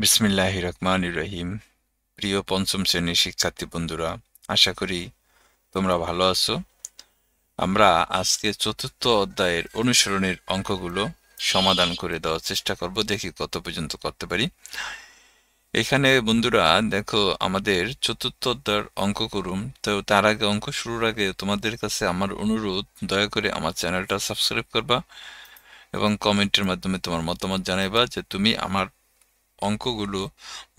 বিসমিল্লাহির রহমানির রহিম। প্রিয় পঞ্চম শ্রেণীর শিক্ষার্থী বন্ধুরা, আশা করি তোমরা ভালো আছো। আমরা আজকে চতুর্থ অধ্যায়ের অনুসরণের অঙ্কগুলো সমাধান করে দেওয়ার চেষ্টা করব, দেখি কত পর্যন্ত করতে পারি। এখানে বন্ধুরা দেখো, আমাদের চতুর্থ অধ্যায়ের অঙ্ক করুম। তো তার আগে, অঙ্ক শুরুর আগে তোমাদের কাছে আমার অনুরোধ, দয়া করে আমার চ্যানেলটা সাবস্ক্রাইব করবা এবং কমেন্টের মাধ্যমে তোমার মতামত জানাইবা যে তুমি আমার অঙ্কগুলো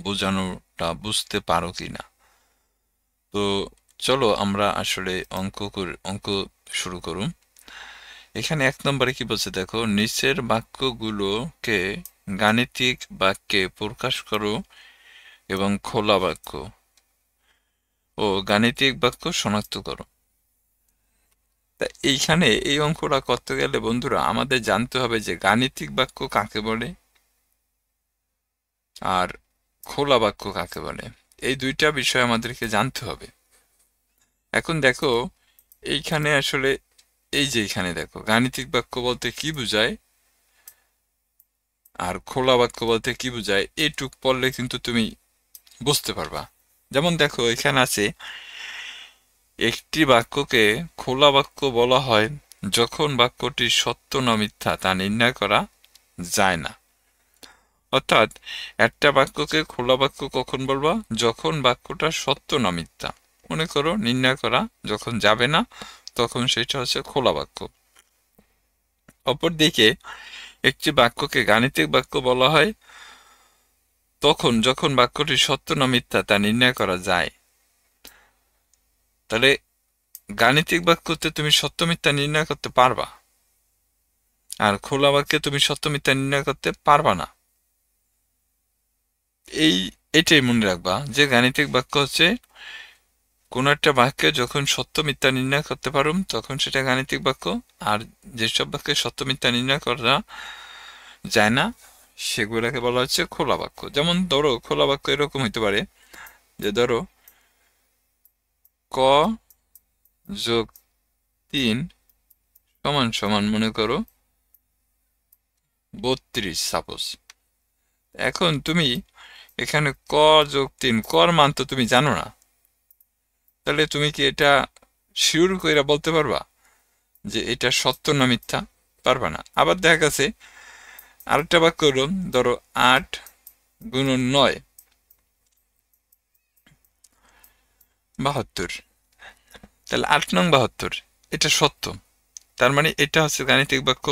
বোঝানোটা বুঝতে পারো কিনা। তো চলো আমরা আসলে অঙ্ক শুরু করুন। এখানে 1 নম্বরে কি বলছে দেখো, নিচের বাক্যগুলোকে গাণিতিক বাক্যে প্রকাশ করো এবং খোলা বাক্য ও গাণিতিক বাক্য শনাক্ত করো। তা এইখানে এই অঙ্কটা করতে গেলে বন্ধুরা আমাদের জানতে হবে যে গাণিতিক বাক্য কাকে বলে আর খোলা বাক্য কাকে বলে। এই দুইটা বিষয় আমাদেরকে জানতে হবে। এখন দেখো, এইখানে আসলে এই যে এখানে দেখো, গাণিতিক বাক্য বলতে কি বোঝায় আর খোলা বাক্য বলতে কি বোঝায়, এইটুক পড়লে কিন্তু তুমি বুঝতে পারবা। যেমন দেখো, এখানে আছে, একটি বাক্যকে খোলা বাক্য বলা হয় যখন বাক্যটি সত্য না মিথ্যা তা নির্ণয় করা যায় না। অর্থাৎ একটা বাক্যকে খোলা বাক্য কখন বলবা, যখন বাক্যটা সত্য না মিথ্যা মনে করো নির্ণয় করা যখন যাবে না, তখন সেটা হচ্ছে খোলা বাক্য। অপরদিকে একটি বাক্যকে গাণিতিক বাক্য বলা হয় তখন যখন বাক্যটি সত্য না মিথ্যা তা নির্ণয় করা যায়। তাহলে গাণিতিক বাক্যতে তুমি সত্য মিথ্যা নির্ণয় করতে পারবা, আর খোলা বাক্যে তুমি সত্য মিথ্যা নির্ণয় করতে পারবা না। এটাই মনে রাখবা যে গাণিতিক বাক্য হচ্ছে কোন একটা বাক্যে যখন সত্য মিথ্যা নির্ণয় করতে পারুম তখন সেটা গাণিতিক বাক্য, আর যেসব বাক্যে সত্য মিথ্যা নির্ণয় করা যায় না সেগুলোকে বলা হচ্ছে খোলা বাক্য। যেমন ধরো, খোলা বাক্য এরকম হইতে পারে যে ধরো, ক যোগ 3 সমান সমান মনে করো 32 সাপোজ। এখন তুমি এখানে ক যোগ 3, কর মান তো তুমি জানো না, তাহলে তুমি কি এটা শিওর কইরা বলতে পারবা যে এটা সত্য না মিথ্যা? পারবা না। আবার দেখা গেছে আরেকটা বাক্য হলো, ধরো 8 গুণন 9 72, তাহলে 8 নং 72 এটা সত্য, তার মানে এটা হচ্ছে গাণিতিক বাক্য।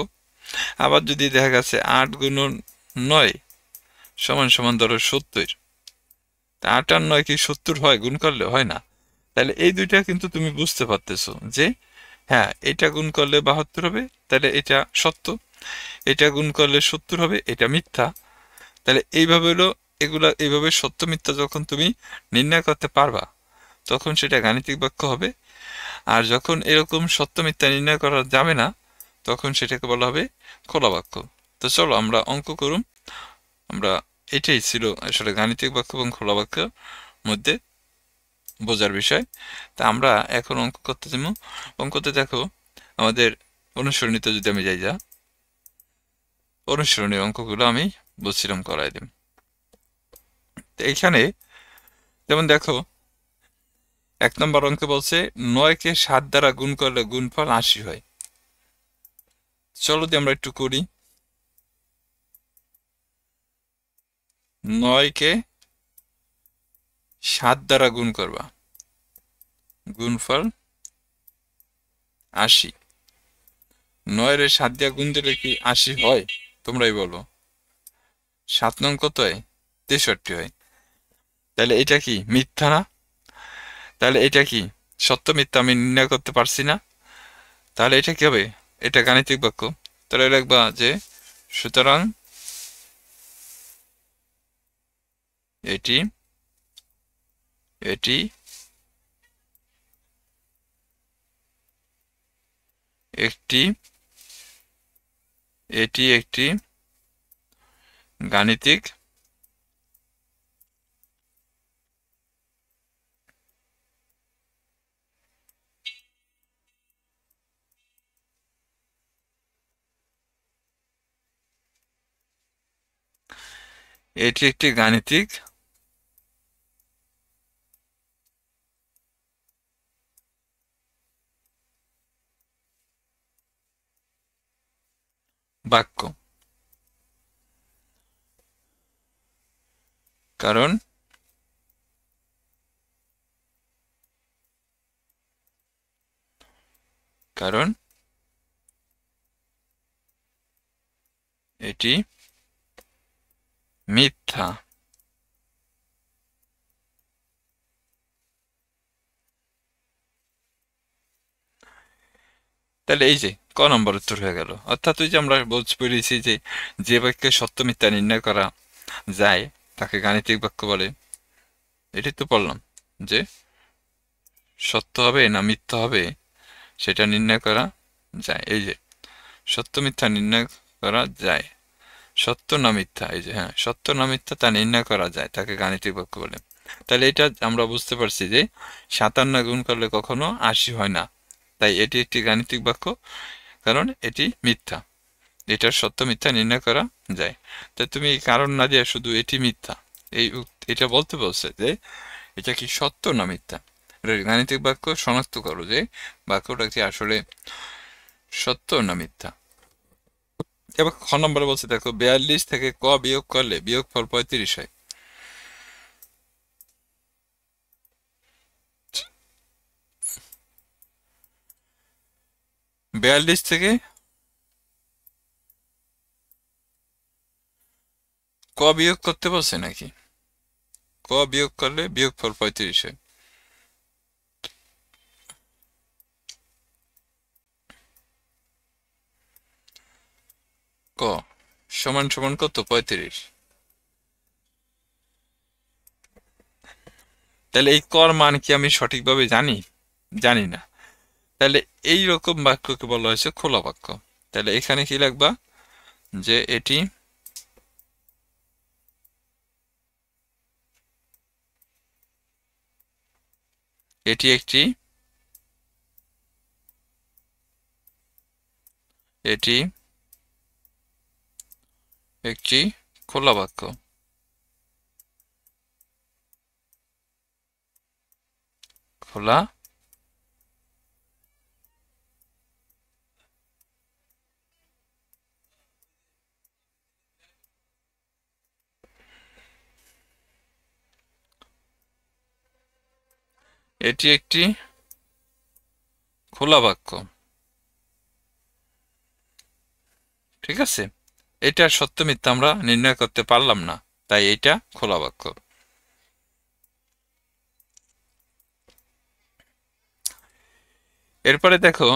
আবার যদি দেখা গেছে 8 গুণন 9 সমান সমান ধরো 70, তা 8 আর 9 কি 70 হয়? গুণ করলে হয় না। তাহলে এই দুইটা কিন্তু তুমি বুঝতে পারতেছো যে হ্যাঁ, এটা গুণ করলে 72 হবে, তাহলে এটা সত্য। এটা গুণ করলে 70 হবে, এটা মিথ্যা। তাহলে এইভাবে হলো, এগুলা এইভাবে সত্য মিথ্যা যখন তুমি নির্ণয় করতে পারবা তখন সেটা গাণিতিক বাক্য হবে। আর যখন এরকম সত্য মিথ্যা নির্ণয় করা যাবে না তখন সেটাকে বলা হবে খোলা বাক্য। তো চলো আমরা অঙ্ক করুম। আমরা এটাই ছিল আসলে গাণিতিক বাক্য এবং খোলা বাক্যের মধ্যে বোঝার বিষয়। তা আমরা এখন অঙ্ক করতে যাব। অঙ্কতে দেখো, আমাদের অনুসরণীতে যদি আমি যাই, অনুসরণীয় অঙ্কগুলো আমি বলছিলাম করাই দিম। তো এখানে যেমন দেখো, 1 নম্বর অঙ্কে বলছে 9কে 7 দ্বারা গুণ করলে গুণফল 80 হয়। চলো দিয়ে আমরা একটু করি। 9কে 7 দ্বারা গুণ করবা, গুণফল 80। 9 এর 7 দিয়ে গুণ দিলে কি 80 হয়? তোমরাই বলো। 7 নং কত হয়? 63 হয়। তাহলে এটা কি মিথ্যা না? তাহলে এটা কি সত্য মিথ্যা আমি নির্ণয় করতে পারছি না? তাহলে এটা কি হবে? এটা গাণিতিক বাক্য। তাহলে লিখবা যে সুতরাং এটি এটি একটি এটি একটি গাণিতিক এটি একটি গাণিতিক বাক্য। কারণ কারণ এটি মিথ্যা। তাহলে এই যে ক নম্বর উত্তর হয়ে গেল। অর্থাৎ ওই যে আমরা বলেছি যে যে বাক্যে সত্য মিথ্যা নির্ণয় করা যায় তাকে গাণিতিক বাক্য বলে। এটি তো বললাম যে সত্য হবে না মিথ্যা হবে সেটা নির্ণয় করা যায়। এই যে সত্য মিথ্যা নির্ণয় করা যায়, সত্য না মিথ্যা, এই যে হ্যাঁ সত্য না মিথ্যা তা নির্ণয় করা যায় তাকে গাণিতিক বাক্য বলে। তাহলে এটা আমরা বুঝতে পারছি যে 57 গুণ করলে কখনো 80 হয় না, তাই এটি একটি গাণিতিক বাক্য কারণ এটি মিথ্যা, এটার সত্য মিথ্যা নির্ণয় করা যায়। তাই তুমি এই কারণ না দিয়ে শুধু এটি মিথ্যা এই এটা বলতে বলছে যে এটা কি সত্য না মিথ্যা, এটা গাণিতিক বাক্য শনাক্ত করো যে বাক্যটা কি আসলে সত্য না মিথ্যা। এবার খ নম্বরে বলছে দেখো 42 থেকে ক বিয়োগ করলে বিয়োগফল 35 হয়। 42 থেকে ক বিয়োগ করতে বলছে নাকি? ক বিয়োগ করলে বিয়োগফল 35 হয়। ক সমান সমান কত? 35। তাহলে এই কর মান কি আমি সঠিকভাবে জানি? জানি না। তাহলে এই রকম বাক্যকে বলা হয়েছে খোলা বাক্য। তাহলে এখানে কি লিখবা যে এটি একটি খোলা বাক্য। খোলা এটি একটি খোলা বাক্য, ঠিক আছে। এটার সত্য মিথ্যা আমরা নির্ণয় করতে পারলাম না, তাই এটা খোলা বাক্য। এরপরে দেখো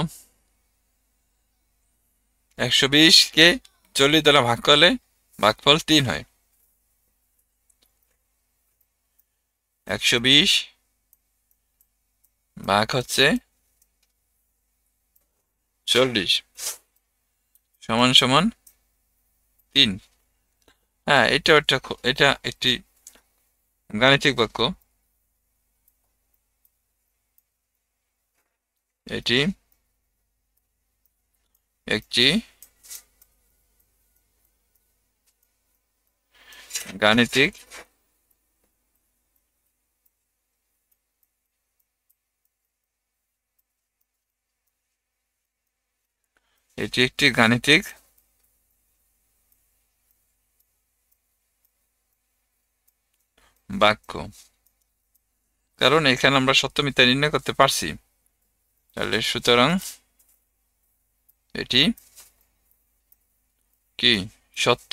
120 কে 40 দ্বারা ভাগ করলে ভাগফল 3 হয়। 120 ভাগ হচ্ছে 40 সমান সমান 3। হ্যাঁ এটা একটি গাণিতিক বাক্য। এটি একটি গাণিতিক এটি একটি গাণিতিক বাক্য, কারণ এখানে আমরা সত্য মিথ্যা নির্ণয় করতে পারছি। তাহলে সুতরাং এটি কি সত্য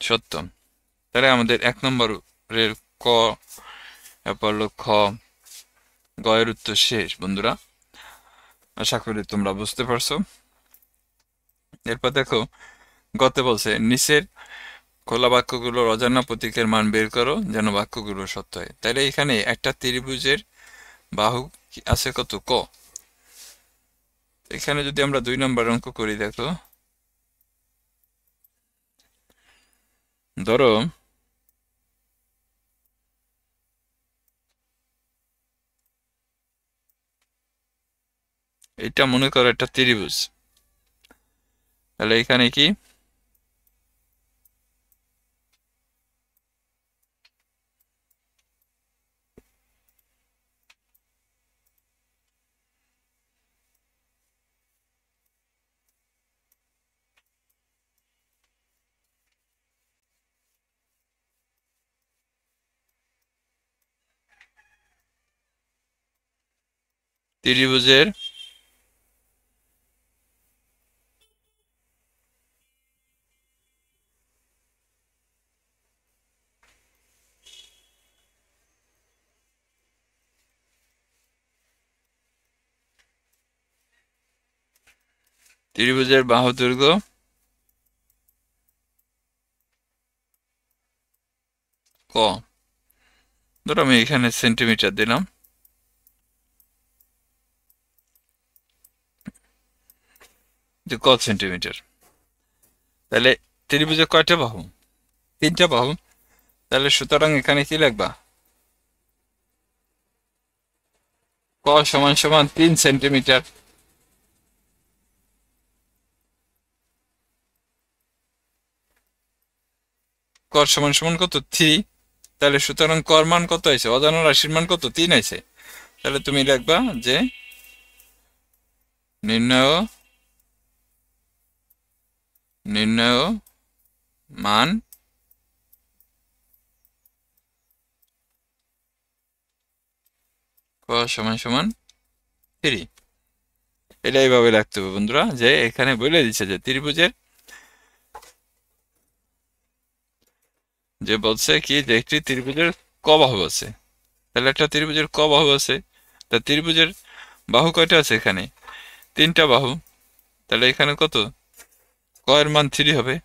সত্য। তাহলে আমাদের 1 নম্বরের ক এরপর হলো খ গ এর উত্তর শেষ বন্ধুরা। আশা করি তোমরা বুঝতে পারছো। এরপর দেখো গতে বলছে নিচের খোলা বাক্যগুলোর অজানা প্রতীকের মান বের করো যেন বাক্যগুলো সত্য হয়। তাহলে এখানে একটা ত্রিভুজের বাহু আছে কত? ক। এখানে যদি আমরা 2 নম্বর অঙ্ক করি দেখো, ধরো এটা মনে করো একটা ত্রিভুজ, তাহলে এখানে কি ত্রিভুজের বাহু দৈর্ঘ্য ক। ধরো আমি এখানে সেন্টিমিটার দিলাম, যে ক সেন্টিমিটার। তাহলে ত্রিভুজের কয়টা বাহু? তিনটা বাহু। তাহলে সুতরাং এখানে কি লিখবা? ক সমান সমান 3 সেন্টিমিটার। ক সমান সমান কত? 3। তাহলে সুতরাং কর মান কত আছে? অজানা রাশির মান কত? 3 আছে। তাহলে তুমি লিখবা যে নির্ণয় নির্ণয় মান ক সমান সমান 3। এটা এইভাবে লিখতে হবে বন্ধুরা, যে এখানে বলে দিচ্ছে যে ত্রিভুজের, যে বলছে কি যে একটি ত্রিভুজের ক বাহু আছে। তাহলে একটা ত্রিভুজের ক বাহু আছে, তা ত্রিভুজের বাহু কয়টা আছে? এখানে 3টা বাহু। তাহলে এখানে কত? ক এর মান 3 হবে।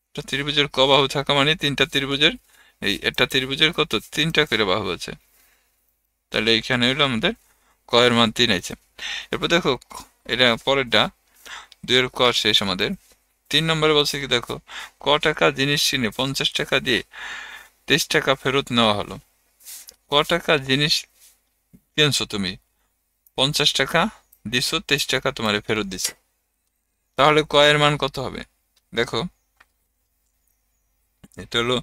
একটা ত্রিভুজের ক বাহু থাকা মানে তিনটা ত্রিভুজের, এই একটা ত্রিভুজের কত? 3টা করে বাহু আছে। তাহলে এইখানে হলো আমাদের ক এর মান 3 আছে। এরপর দেখো এটা পরেরটা, 2 এর ক শেষ আমাদের। 3 নম্বরে বলছে কি দেখো, ক টাকা জিনিস কিনে 50 টাকা দিয়ে 23 টাকা ফেরত নেওয়া হলো। ক টাকা জিনিস কিনছো তুমি, 50 টাকা দিছো, 23 টাকা তোমারে ফেরত দিছে। তাহলে ক এর মান কত হবে? দেখো এটা হলো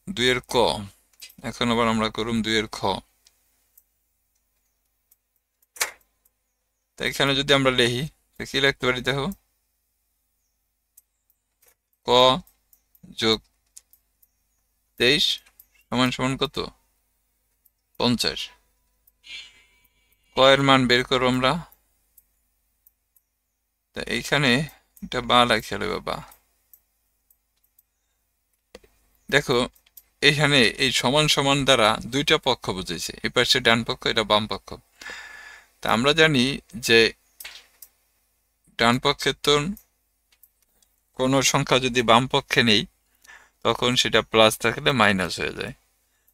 2 এর ক। এখন আবার আমরা করুম 2 এর খ। তো এখানে যদি আমরা লিখি, তো কি লিখতে পারি দেখো, ক যোগ 23 সমান সমান কত? 50। ক এর মান বের করবো আমরা। তা এইখানে এটা বা লেখা হবে বা। দেখো এখানে এই সমান সমান দ্বারা দুইটা পক্ষ বুঝেছে, এই পাশে ডান পক্ষ, এটা বাম পক্ষ। তা আমরা জানি যে ডান পক্ষের তো কোনো সংখ্যা যদি বাম পক্ষে নেই, তখন সেটা প্লাস থাকলে মাইনাস হয়ে যায়,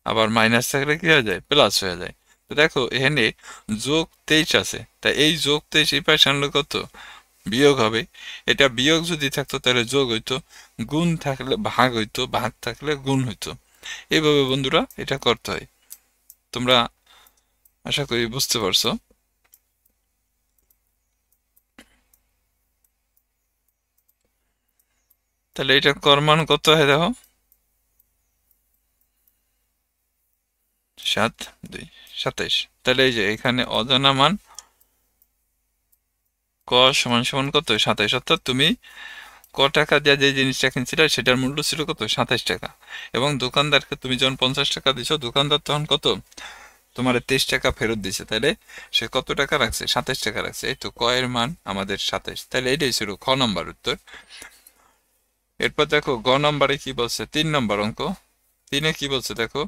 আবার মাইনাস থাকলে কি হয়ে যায়? প্লাস হয়ে যায়। তো দেখো এখানে যোগ 23 আছে, তা এই যোগ 23 এই পাশে আনলে কত? বিয়োগ হবে। এটা বিয়োগ যদি থাকতো তাহলে যোগ হইতো, গুণ থাকলে ভাগ হইতো, ভাগ থাকলে গুণ হইতো। এইভাবে বন্ধুরা এটা করতে হয়। তোমরা আশা করি বুঝতে পারছো। তাহলে এটা কর মান কত হয় দেখো, 7 2 27। তাহলে এই যে এখানে অজানা মান ক সমান সমান কত? 27। অর্থাৎ তুমি ক টাকা দিয়ে যে জিনিসটা কিনছিলে সেটার মূল্য ছিল কত? 27 টাকা। এবং দোকানদারকে তুমি যখন 50 টাকা দিছো, দোকানদার তখন কত? তোমার 23 টাকা ফেরত দিছে। তাহলে সে কত টাকা রাখছে? 27 টাকা রাখছে। এই তো ক এর মান আমাদের 27। তাহলে এটাই ছিল খ নম্বর উত্তর। এরপর দেখো গ নম্বরে কি বলছে, 3 নম্বর অঙ্ক। 3-এ কি বলছে দেখো,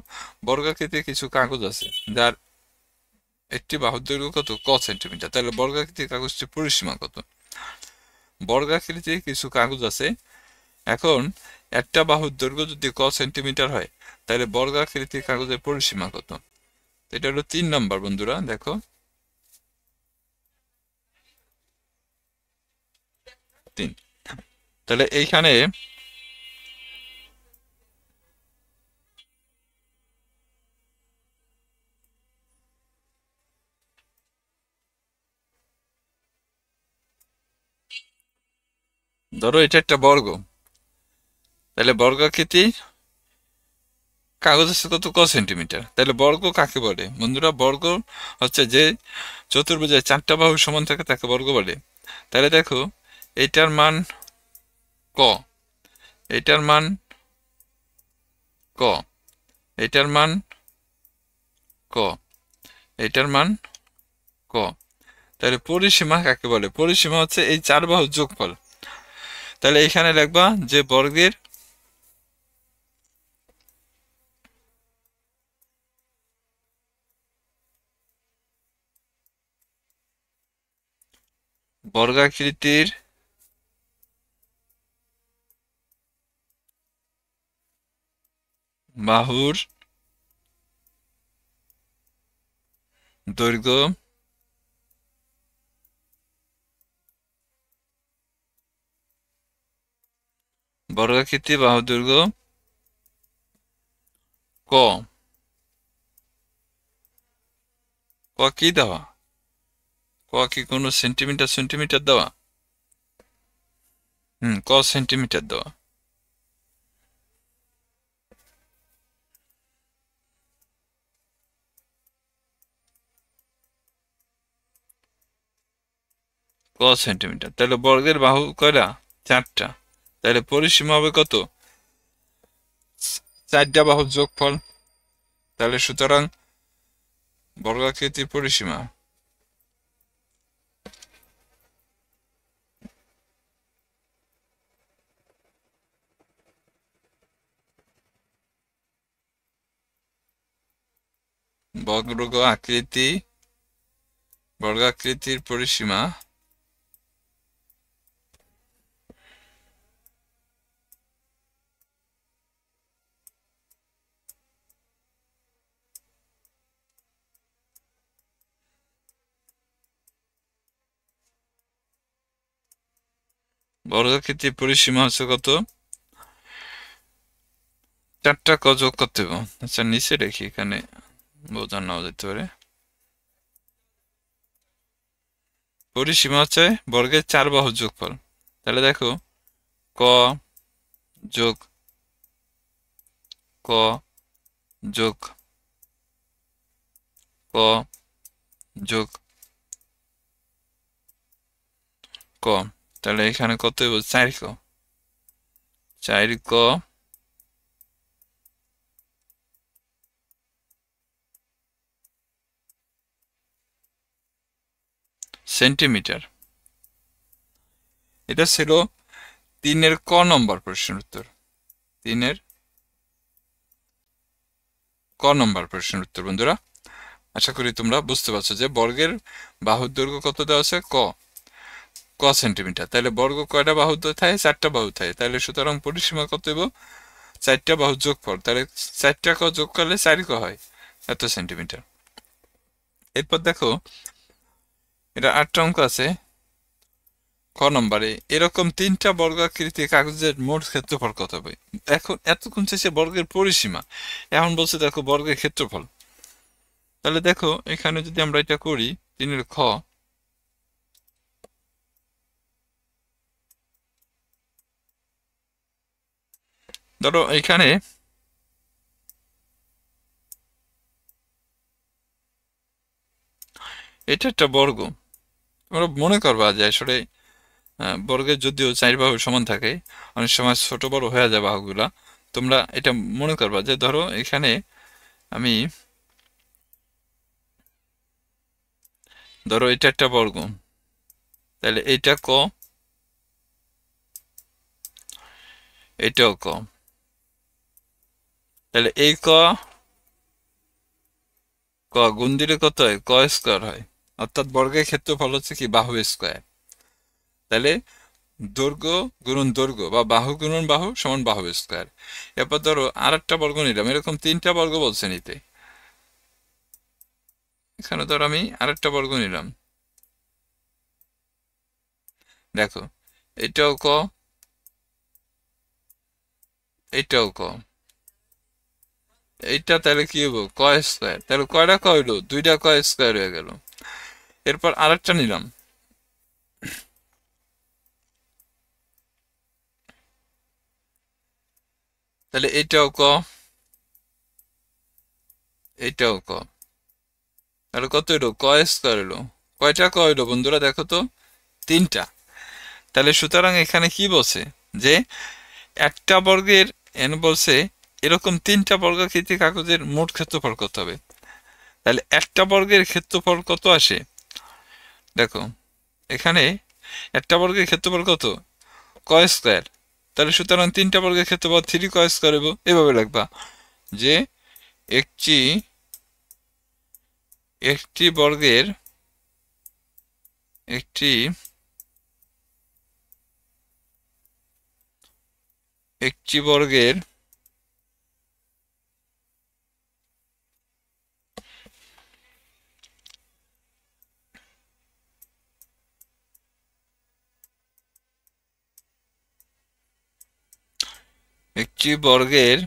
বর্গাকৃতির কিছু কাগজ আছে যার একটি বাহুর দৈর্ঘ্য কত? ক সেন্টিমিটার। তাহলে বর্গাকৃতির কাগজটির পরিসীমা কত? বর্গাকৃতির কিছু কাগজ আছে। এখন একটা বাহুর দৈর্ঘ্য যদি ক সেন্টিমিটার হয়, তাহলে বর্গাকৃতির কাগজের পরিসীমা কত? এটা হলো 3 নম্বর বন্ধুরা। দেখো 3। তাহলে এইখানে ধরো এটা একটা বর্গ, তাহলে বর্গাকৃতি কাগজ আছে কত, ক সেন্টিমিটার। তাহলে বর্গ কাকে বলে বন্ধুরা? বর্গ হচ্ছে যে চতুর্ভুজের চারটা বাহু সমান থাকে তাকে বর্গ বলে। তাহলে দেখো এইটার মান ক, এইটার মান ক, এইটার মান ক, এইটার মান ক। তাহলে পরিসীমা কাকে বলে? পরিসীমা হচ্ছে এই চার বাহুর যোগফল। তাহলে এখানে লিখবা যে বর্গাকৃতির বাহুর দৈর্ঘ্য বর্গাকৃতি বাহুর দৈর্ঘ্য ক, ক কি দেওয়া? ক কি কোনো সেন্টিমিটার সেন্টিমিটার দেওয়া? ক সেন্টিমিটার দেওয়া। ক সেন্টিমিটার। তাহলে বর্গের বাহু কয়টা? চারটা। তাহলে পরিসীমা হবে কত? চারটা বাহুর যোগফল। তাহলে সুতরাং বর্গাকৃতির পরিসীমা বর্গাকৃতির পরিসীমা বর্গাকৃতির পরিসীমা হচ্ছে কত? চারটা ক যোগ করতে হবে। আচ্ছা নিচে রেখি, এখানে বোঝা নাও যেতে পারে। পরিসীমা হচ্ছে বর্গের চার বাহুর যোগফল। তাহলে দেখো ক যোগ ক যোগ ক যোগ ক। তাহলে এখানে কত হইব? 4 ক। 4 ক সেন্টিমিটার। এটা ছিল 3-এর ক নম্বর প্রশ্নের উত্তর। 3-এর ক নম্বর প্রশ্নের উত্তর বন্ধুরা। আশা করি তোমরা বুঝতে পারছো যে বর্গের বাহুর দৈর্ঘ্য কত দেওয়া আছে? ক, ক সেন্টিমিটার। তাহলে বর্গ কয়টা বাহু থাকে? চারটা বাহু থাকে। তাহলে সুতরাং পরিসীমা কত হইব? চারটা বাহুর যোগফল। তাহলে 4টা ক যোগ করলে 4 ক হয়, এত সেন্টিমিটার। এরপর দেখো এটা 8টা অঙ্ক আছে খ নম্বরে। এরকম 3টা বর্গাকৃতি কাগজের মোট ক্ষেত্রফল কত হবে? এখন এতক্ষণ শেষে বর্গের পরিসীমা, এখন বলছে দেখো বর্গের ক্ষেত্রফল। তাহলে দেখো এখানে যদি আমরা এটা করি 3-এর খ, ধরো এখানে এটা একটা বর্গ। তোমরা মনে করবা যে আসলে বর্গের যদিও 4 বাহু সমান থাকে, অনেক সময় ছোট বড় হয়ে যায় বাহুগুলা। তোমরা এটা মনে করবা যে ধরো এখানে আমি, ধরো এটা একটা বর্গ, তাহলে এইটা ক, এটাও ক। তাহলে এই ক ক গুণ দিলে কত হয়? ক স্কোয়ার হয়। অর্থাৎ বর্গের ক্ষেত্রফল হচ্ছে কি? বাহু স্কোয়ার। তাহলে দৈর্ঘ্য গুণন দৈর্ঘ্য বা বাহু গুণন বাহু সমান বাহু স্কোয়ার। এরপর ধরো আর একটা বর্গ নিলাম, এরকম 3টা বর্গ বলছে নিতে। এখানে ধরো আমি আরেকটা বর্গ নিলাম, দেখো এটাও ক, এটাও ক, এইটা তাহলে কি হবো? ক স্কোয়ার। তাহলে কয়টা ক হইলো? 2টা ক স্কোয়ার হয়ে গেল। এরপর আরেকটা নিলাম, তাহলে এটাও ক, এটাও ক। তাহলে কত এলো? ক স্কোয়ার এলো। কয়টা ক এলো বন্ধুরা দেখো তো? 3টা। তাহলে সুতরাং এখানে কি বলছে যে একটা বর্গের বলছে এরকম 3টা বর্গাকৃতি কাগজের মোট ক্ষেত্রফল কত হবে। তাহলে একটা বর্গের ক্ষেত্রফল কত আসে দেখো, এখানে একটা বর্গের ক্ষেত্রফল কত? ক স্কোয়ার। তাহলে সুতরাং 3টা বর্গের ক্ষেত্রফল 3 ক স্কোয়ার হবে। এভাবে লিখবা যে একটি একটি বর্গের একটি একটি বর্গের একটি বর্গের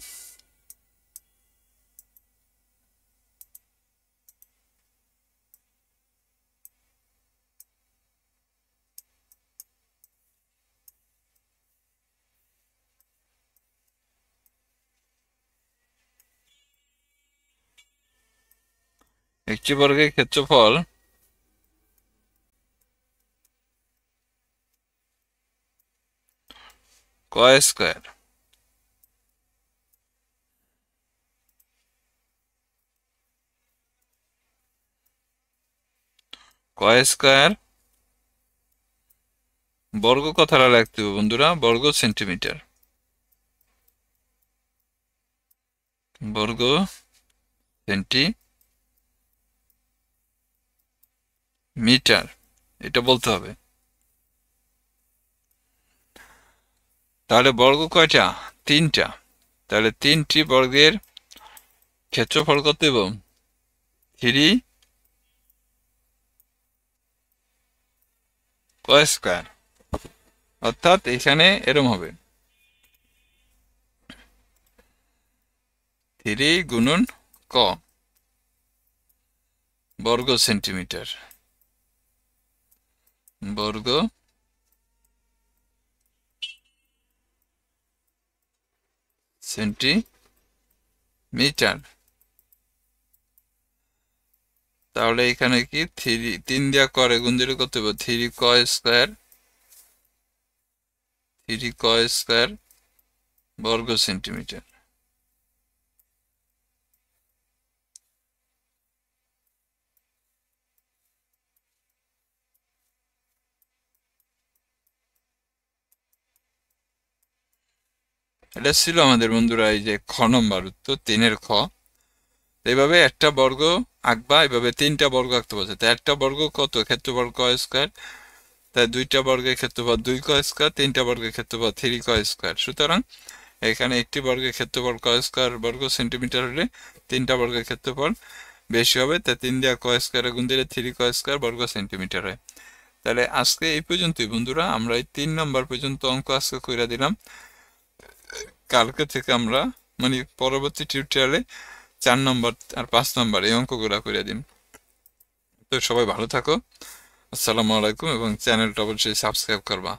একটি বর্গের ক্ষেত্রফল ক স্কোয়ার। ক স্কোয়ার বর্গ কথাটা লিখতে হবে বন্ধুরা, বর্গ সেন্টিমিটার। বর্গ সেন্টিমিটার এটা বলতে হবে। তাহলে বর্গ কয়টা? 3টা। তাহলে 3টি বর্গের ক্ষেত্রফল কত দেব? 3 ক স্কোয়ার। অর্থাৎ এখানে এরম হবে 3 গুণন ক বর্গ সেন্টিমিটার, বর্গ সেন্টিমিটার। তাহলে এখানে কি 3 দিয়া করে গুণ দিলে কত হবে? 3 ক স্কোয়ার, 3 ক স্কোয়ার বর্গ সেন্টিমিটার। এটা ছিল আমাদের বন্ধুরা এই যে খ নম্বর উত্তর, 3-এর খ। এইভাবে একটা বর্গ আঁকবা, এইভাবে 3টা বর্গ আঁকতে বলছে। তাই একটা বর্গ কত? ক্ষেত্রফল ক স্কোয়ার। তাই 2টা বর্গের ক্ষেত্রফল 2 ক স্কোয়ার, 3টা বর্গের ক্ষেত্রফল 3 ক স্কোয়ার। সুতরাং এখানে একটি বর্গের ক্ষেত্রফল ক স্কোয়ার বর্গ সেন্টিমিটার হলে 3টা বর্গের ক্ষেত্রফল বেশি হবে। তাই 3 দিয়ে ক স্কোয়ারে গুণ দিলে 3 ক স্কোয়ার বর্গ সেন্টিমিটার হয়। তাহলে আজকে এই পর্যন্তই বন্ধুরা, আমরা এই 3 নম্বর পর্যন্ত অঙ্ক আজকে কইরা দিলাম। কালকে থেকে আমরা মানে পরবর্তী টিউটোরিয়ালে 4 নম্বর আর 5 নম্বর এই অঙ্কগুলা করে দিন। তো সবাই ভালো থাকো, আসসালামু আলাইকুম, এবং চ্যানেলটা অবশ্যই সাবস্ক্রাইব করবা।